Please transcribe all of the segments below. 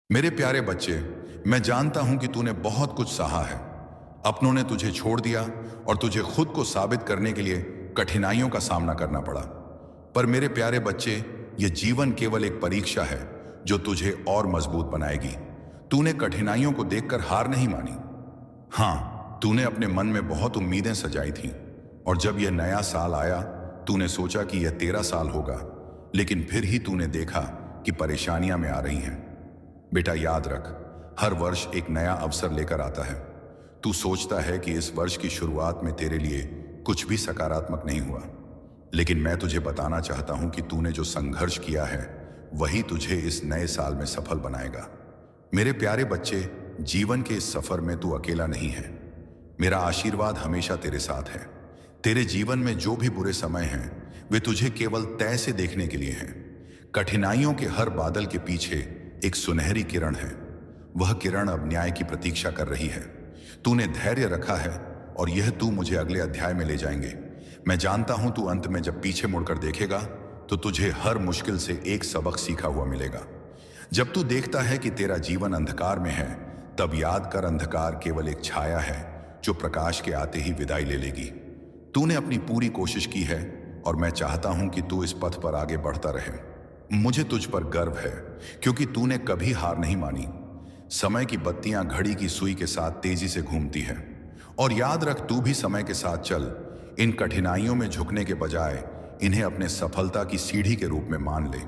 मेरे प्यारे बच्चे, मैं जानता हूं कि तूने बहुत कुछ सहा है। अपनों ने तुझे छोड़ दिया और तुझे खुद को साबित करने के लिए कठिनाइयों का सामना करना पड़ा। पर मेरे प्यारे बच्चे, यह जीवन केवल एक परीक्षा है जो तुझे और मजबूत बनाएगी। तूने कठिनाइयों को देखकर हार नहीं मानी। हाँ, तूने अपने मन में बहुत उम्मीदें सजाई थीं और जब यह नया साल आया, तूने सोचा कि यह तेरा साल होगा, लेकिन फिर ही तूने देखा कि परेशानियां में आ रही हैं। बेटा, याद रख, हर वर्ष एक नया अवसर लेकर आता है। तू सोचता है कि इस वर्ष की शुरुआत में तेरे लिए कुछ भी सकारात्मक नहीं हुआ, लेकिन मैं तुझे बताना चाहता हूं कि तूने जो संघर्ष किया है वही तुझे इस नए साल में सफल बनाएगा। मेरे प्यारे बच्चे, जीवन के इस सफर में तू अकेला नहीं है। मेरा आशीर्वाद हमेशा तेरे साथ है। तेरे जीवन में जो भी बुरे समय हैं वे तुझे केवल तय से देखने के लिए हैं। कठिनाइयों के हर बादल के पीछे एक सुनहरी किरण है। वह किरण अब न्याय की प्रतीक्षा कर रही है। तूने धैर्य रखा है और यह तू मुझे अगले अध्याय में ले जाएंगे। मैं जानता हूं तू अंत में जब पीछे मुड़कर देखेगा तो तुझे हर मुश्किल से एक सबक सीखा हुआ मिलेगा। जब तू देखता है कि तेरा जीवन अंधकार में है, तब याद कर, अंधकार केवल एक छाया है जो प्रकाश के आते ही विदाई ले लेगी। तूने अपनी पूरी कोशिश की है और मैं चाहता हूं कि तू इस पथ पर आगे बढ़ता रहे। मुझे तुझ पर गर्व है क्योंकि तूने कभी हार नहीं मानी। समय की बत्तियां घड़ी की सुई के साथ तेजी से घूमती है और याद रख, तू भी समय के साथ चल। इन कठिनाइयों में झुकने के बजाय इन्हें अपने सफलता की सीढ़ी के रूप में मान ले।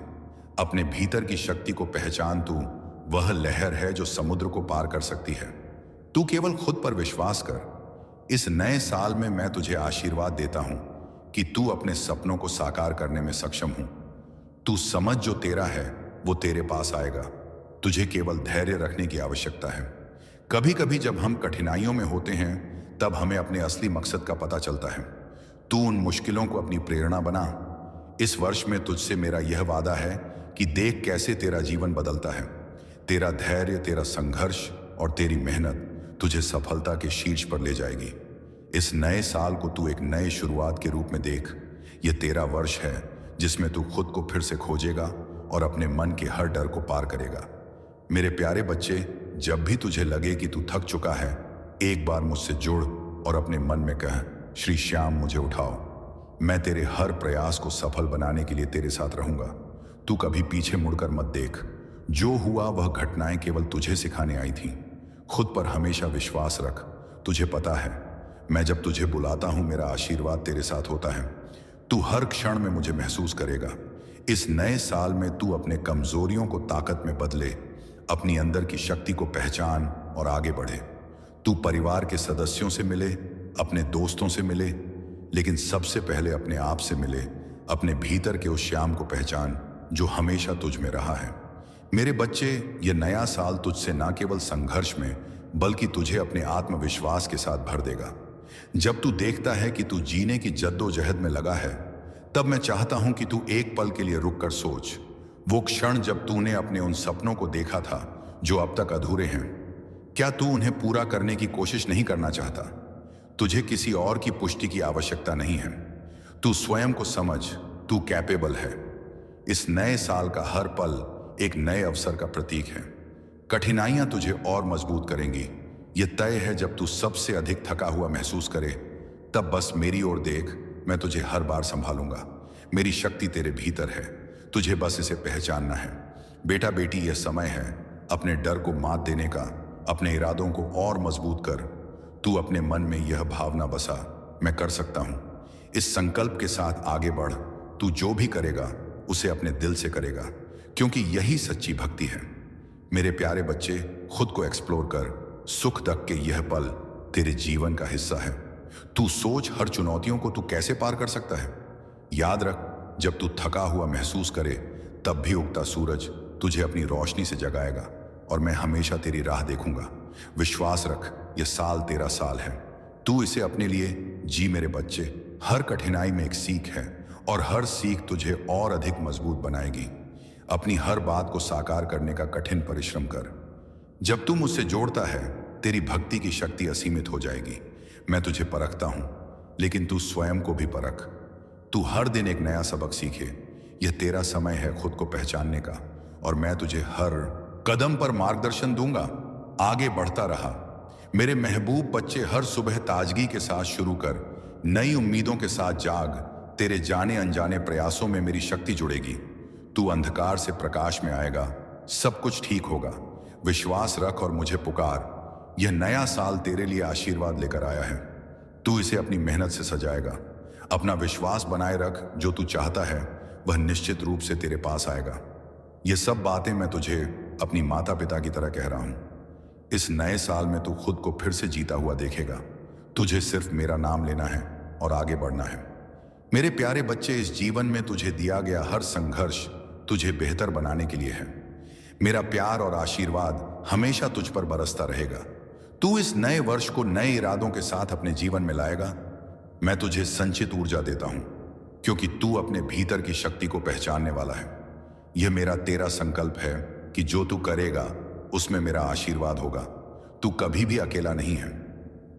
अपने भीतर की शक्ति को पहचान। तू वह लहर है जो समुद्र को पार कर सकती है। तू केवल खुद पर विश्वास कर। इस नए साल में मैं तुझे आशीर्वाद देता हूं कि तू अपने सपनों को साकार करने में सक्षम हूं। तू समझ, जो तेरा है वो तेरे पास आएगा। तुझे केवल धैर्य रखने की आवश्यकता है। कभी कभी जब हम कठिनाइयों में होते हैं तब हमें अपने असली मकसद का पता चलता है। तू उन मुश्किलों को अपनी प्रेरणा बना। इस वर्ष में तुझसे मेरा यह वादा है कि देख कैसे तेरा जीवन बदलता है। तेरा धैर्य, तेरा संघर्ष और तेरी मेहनत तुझे सफलता के शीर्ष पर ले जाएगी। इस नए साल को तू एक नए शुरुआत के रूप में देख। यह तेरा वर्ष है जिसमें तू खुद को फिर से खोजेगा और अपने मन के हर डर को पार करेगा। मेरे प्यारे बच्चे, जब भी तुझे लगे कि तू थक चुका है, एक बार मुझसे जुड़ और अपने मन में कह, श्री श्याम, मुझे उठाओ। मैं तेरे हर प्रयास को सफल बनाने के लिए तेरे साथ रहूंगा। तू कभी पीछे मुड़कर मत देख। जो हुआ वह घटनाएं केवल तुझे सिखाने आई थीं। खुद पर हमेशा विश्वास रख। तुझे पता है, मैं जब तुझे बुलाता हूं मेरा आशीर्वाद तेरे साथ होता है। तू हर क्षण में मुझे महसूस करेगा। इस नए साल में तू अपने कमजोरियों को ताकत में बदले, अपनी अंदर की शक्ति को पहचान और आगे बढ़े। तू परिवार के सदस्यों से मिले, अपने दोस्तों से मिले, लेकिन सबसे पहले अपने आप से मिले। अपने भीतर के उस श्याम को पहचान जो हमेशा तुझ में रहा है। मेरे बच्चे, यह नया साल तुझसे ना केवल संघर्ष में बल्कि तुझे अपने आत्मविश्वास के साथ भर देगा। जब तू देखता है कि तू जीने की जद्दोजहद में लगा है, तब मैं चाहता हूं कि तू एक पल के लिए रुक कर सोच। वो क्षण जब तूने अपने उन सपनों को देखा था जो अब तक अधूरे हैं। क्या तू उन्हें पूरा करने की कोशिश नहीं करना चाहता? तुझे किसी और की पुष्टि की आवश्यकता नहीं है। तू स्वयं को समझ, तू कैपेबल है। इस नए साल का हर पल एक नए अवसर का प्रतीक है। कठिनाइयां तुझे और मजबूत करेंगी। यह तय है, जब तू सबसे अधिक थका हुआ महसूस करे, तब बस मेरी ओर देख। मैं तुझे हर बार संभालूंगा। मेरी शक्ति तेरे भीतर है, तुझे बस इसे पहचानना है। बेटा बेटी, यह समय है अपने डर को मात देने का। अपने इरादों को और मजबूत कर। तू अपने मन में यह भावना बसा, मैं कर सकता हूं। इस संकल्प के साथ आगे बढ़। तू जो भी करेगा उसे अपने दिल से करेगा, क्योंकि यही सच्ची भक्ति है। मेरे प्यारे बच्चे, खुद को एक्सप्लोर कर। सुख तक के यह पल तेरे जीवन का हिस्सा है। तू सोच, हर चुनौतियों को तू कैसे पार कर सकता है। याद रख, जब तू थका हुआ महसूस करे, तब भी उगता सूरज तुझे अपनी रोशनी से जगाएगा और मैं हमेशा तेरी राह देखूंगा। विश्वास रख, यह साल तेरा साल है। तू इसे अपने लिए जी। मेरे बच्चे, हर कठिनाई में एक सीख है और हर सीख तुझे और अधिक मजबूत बनाएगी। अपनी हर बात को साकार करने का कठिन परिश्रम कर। जब तू मुझसे जोड़ता है, तेरी भक्ति की शक्ति असीमित हो जाएगी। मैं तुझे परखता हूं, लेकिन तू स्वयं को भी परख। तू हर दिन एक नया सबक सीखे। यह तेरा समय है खुद को पहचानने का और मैं तुझे हर कदम पर मार्गदर्शन दूंगा, आगे बढ़ता रहा। मेरे महबूब बच्चे, हर सुबह ताजगी के साथ शुरू कर, नई उम्मीदों के साथ जाग। तेरे जाने अनजाने प्रयासों में मेरी शक्ति जुड़ेगी। तू अंधकार से प्रकाश में आएगा, सब कुछ ठीक होगा। विश्वास रख और मुझे पुकार। यह नया साल तेरे लिए आशीर्वाद लेकर आया है। तू इसे अपनी मेहनत से सजाएगा। अपना विश्वास बनाए रख, जो तू चाहता है वह निश्चित रूप से तेरे पास आएगा। ये सब बातें मैं तुझे अपनी माता पिता की तरह कह रहा हूं। इस नए साल में तू खुद को फिर से जीता हुआ देखेगा। तुझे सिर्फ मेरा नाम लेना है और आगे बढ़ना है। मेरे प्यारे बच्चे, इस जीवन में तुझे दिया गया हर संघर्ष तुझे बेहतर बनाने के लिए है। मेरा प्यार और आशीर्वाद हमेशा तुझ पर बरसता रहेगा। तू इस नए वर्ष को नए इरादों के साथ अपने जीवन में लाएगा। मैं तुझे संचित ऊर्जा देता हूं, क्योंकि तू अपने भीतर की शक्ति को पहचानने वाला है। यह मेरा तेरा संकल्प है कि जो तू करेगा उसमें मेरा आशीर्वाद होगा। तू कभी भी अकेला नहीं है।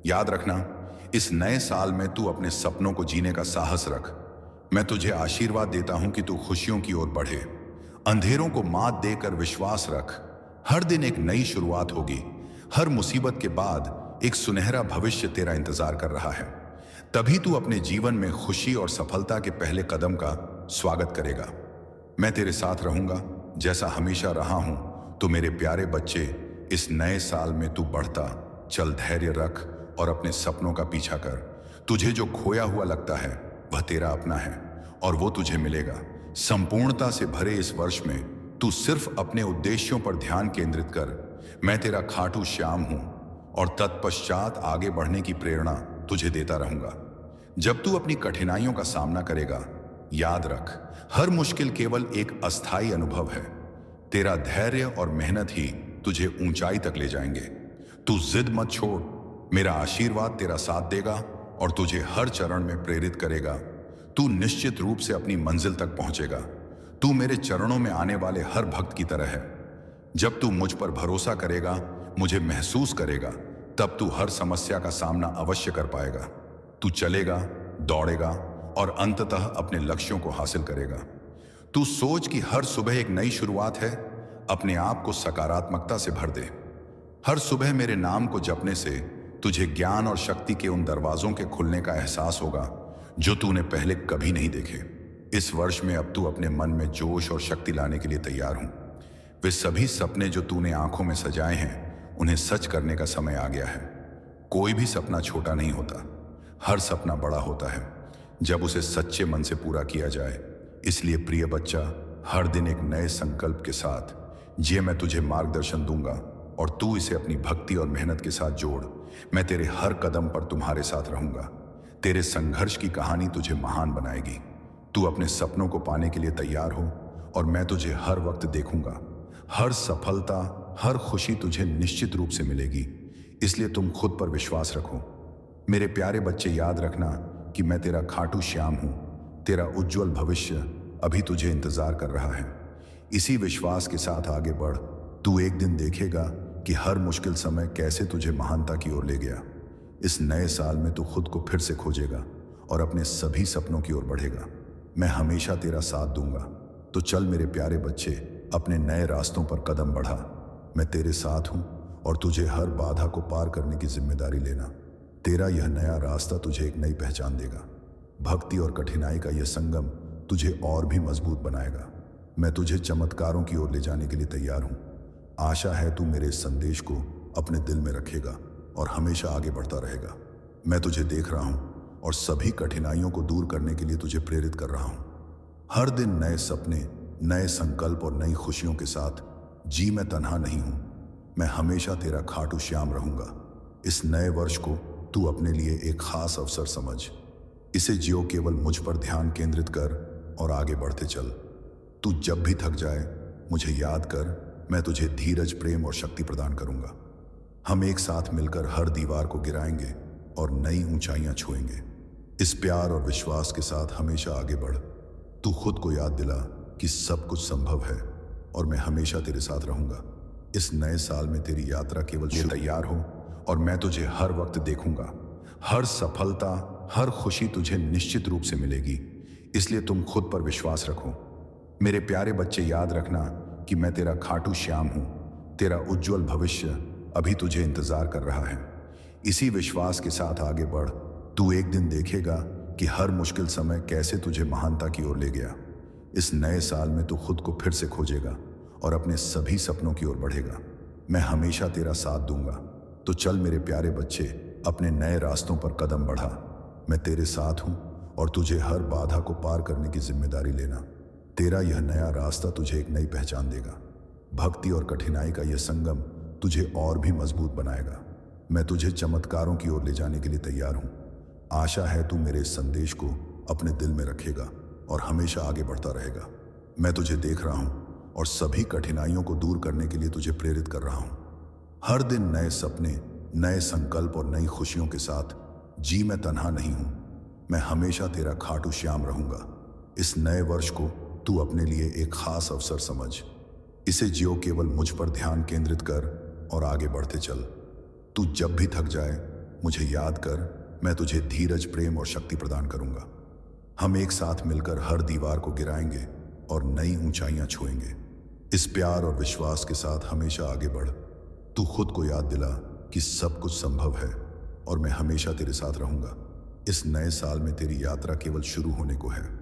याद रखना, इस नए साल में तू अपने सपनों को जीने का साहस रख। मैं तुझे आशीर्वाद देता हूं कि तू खुशियों की ओर बढ़े। अंधेरों को मात देकर विश्वास रख। हर दिन एक नई शुरुआत होगी। हर मुसीबत के बाद एक सुनहरा भविष्य तेरा इंतजार कर रहा है। तभी तू अपने जीवन में खुशी और सफलता के पहले कदम का स्वागत करेगा। मैं तेरे साथ रहूंगा, जैसा हमेशा रहा हूं। तो मेरे प्यारे बच्चे, इस नए साल में तू बढ़ता चल, धैर्य रख और अपने सपनों का पीछा कर। तुझे जो खोया हुआ लगता है वह तेरा अपना है और वो तुझे मिलेगा। संपूर्णता से भरे इस वर्ष में तू सिर्फ अपने उद्देश्यों पर ध्यान केंद्रित कर। मैं तेरा खाटू श्याम हूं और तत्पश्चात आगे बढ़ने की प्रेरणा तुझे देता रहूंगा। जब तू अपनी कठिनाइयों का सामना करेगा, याद रख, हर मुश्किल केवल एक अस्थायी अनुभव है। तेरा धैर्य और मेहनत ही तुझे ऊंचाई तक ले जाएंगे। तू जिद मत छोड़। मेरा आशीर्वाद तेरा साथ देगा और तुझे हर चरण में प्रेरित करेगा। तू निश्चित रूप से अपनी मंजिल तक पहुंचेगा। तू मेरे चरणों में आने वाले हर भक्त की तरह है। जब तू मुझ पर भरोसा करेगा, मुझे महसूस करेगा, तब तू हर समस्या का सामना अवश्य कर पाएगा। तू चलेगा, दौड़ेगा और अंततः अपने लक्ष्यों को हासिल करेगा। तू सोच कि हर सुबह एक नई शुरुआत है। अपने आप को सकारात्मकता से भर दे। हर सुबह मेरे नाम को जपने से तुझे ज्ञान और शक्ति के उन दरवाजों के खुलने का एहसास होगा जो तूने पहले कभी नहीं देखे। इस वर्ष में अब तू अपने मन में जोश और शक्ति लाने के लिए तैयार हूं। वे सभी सपने जो तूने आंखों में सजाए हैं, उन्हें सच करने का समय आ गया है। कोई भी सपना छोटा नहीं होता, हर सपना बड़ा होता है जब उसे सच्चे मन से पूरा किया जाए। इसलिए प्रिय बच्चा, हर दिन एक नए संकल्प के साथ जिए। मैं तुझे मार्गदर्शन दूंगा और तू इसे अपनी भक्ति और मेहनत के साथ जोड़। मैं तेरे हर कदम पर तुम्हारे साथ रहूंगा। तेरे संघर्ष की कहानी तुझे महान बनाएगी। तू अपने सपनों को पाने के लिए तैयार हो और मैं तुझे हर वक्त देखूंगा। हर सफलता, हर खुशी तुझे निश्चित रूप से मिलेगी। इसलिए तुम खुद पर विश्वास रखो। मेरे प्यारे बच्चे, याद रखना कि मैं तेरा खाटू श्याम हूं। तेरा उज्जवल भविष्य अभी तुझे इंतजार कर रहा है। इसी विश्वास के साथ आगे बढ़। तू एक दिन देखेगा कि हर मुश्किल समय कैसे तुझे महानता की ओर ले गया। इस नए साल में तू खुद को फिर से खोजेगा और अपने सभी सपनों की ओर बढ़ेगा। मैं हमेशा तेरा साथ दूंगा। तो चल मेरे प्यारे बच्चे, अपने नए रास्तों पर कदम बढ़ा। मैं तेरे साथ हूं और तुझे हर बाधा को पार करने की जिम्मेदारी लेना। तेरा यह नया रास्ता तुझे एक नई पहचान देगा। भक्ति और कठिनाई का यह संगम तुझे और भी मजबूत बनाएगा। मैं तुझे चमत्कारों की ओर ले जाने के लिए तैयार हूं। आशा है तू मेरे इस संदेश को अपने दिल में रखेगा और हमेशा आगे बढ़ता रहेगा। मैं तुझे देख रहा हूं और सभी कठिनाइयों को दूर करने के लिए तुझे प्रेरित कर रहा हूं। हर दिन नए सपने, नए संकल्प और नई खुशियों के साथ जी। मैं तन्हा नहीं हूं। मैं हमेशा तेरा खाटू श्याम रहूंगा। इस नए वर्ष को तू अपने लिए एक खास अवसर समझ। इसे जियो, केवल मुझ पर ध्यान केंद्रित कर और आगे बढ़ते चल। तू जब भी थक जाए मुझे याद कर। मैं तुझे धीरज, प्रेम और शक्ति प्रदान करूंगा। हम एक साथ मिलकर हर दीवार को गिराएंगे और नई ऊंचाइयां छुएंगे। इस प्यार और विश्वास के साथ हमेशा आगे बढ़। तू खुद को याद दिला कि सब कुछ संभव है और मैं हमेशा तेरे साथ रहूंगा। इस नए साल में तेरी यात्रा केवल तैयार हो और मैं तुझे हर वक्त देखूंगा। हर सफलता, हर खुशी तुझे निश्चित रूप से मिलेगी। इसलिए तुम खुद पर विश्वास रखो। मेरे प्यारे बच्चे, याद रखना कि मैं तेरा खाटू श्याम हूं। तेरा उज्जवल भविष्य अभी तुझे इंतजार कर रहा है। इसी विश्वास के साथ आगे बढ़। तू एक दिन देखेगा कि हर मुश्किल समय कैसे तुझे महानता की ओर ले गया। इस नए साल में तू खुद को फिर से खोजेगा और अपने सभी सपनों की ओर बढ़ेगा। मैं हमेशा तेरा साथ दूंगा। तो चल मेरे प्यारे बच्चे, अपने नए रास्तों पर कदम बढ़ा। मैं तेरे साथ हूं और तुझे हर बाधा को पार करने की जिम्मेदारी लेना। तेरा यह नया रास्ता तुझे एक नई पहचान देगा। भक्ति और कठिनाई का यह संगम तुझे और भी मजबूत बनाएगा। मैं तुझे चमत्कारों की ओर ले जाने के लिए तैयार हूं। आशा है तू मेरे इस संदेश को अपने दिल में रखेगा और हमेशा आगे बढ़ता रहेगा। मैं तुझे देख रहा हूं और सभी कठिनाइयों को दूर करने के लिए तुझे प्रेरित कर रहा हूं। हर दिन नए सपने, नए संकल्प और नई खुशियों के साथ जी। मैं तन्हा नहीं हूं। मैं हमेशा तेरा खाटू श्याम रहूंगा। इस नए वर्ष को तू अपने लिए एक खास अवसर समझ। इसे जियो, केवल मुझ पर ध्यान केंद्रित कर और आगे बढ़ते चल। तू जब भी थक जाए मुझे याद कर। मैं तुझे धीरज, प्रेम और शक्ति प्रदान करूंगा। हम एक साथ मिलकर हर दीवार को गिराएंगे और नई ऊंचाइयां छुएंगे। इस प्यार और विश्वास के साथ हमेशा आगे बढ़। तू खुद को याद दिला कि सब कुछ संभव है और मैं हमेशा तेरे साथ रहूंगा। इस नए साल में तेरी यात्रा केवल शुरू होने को है।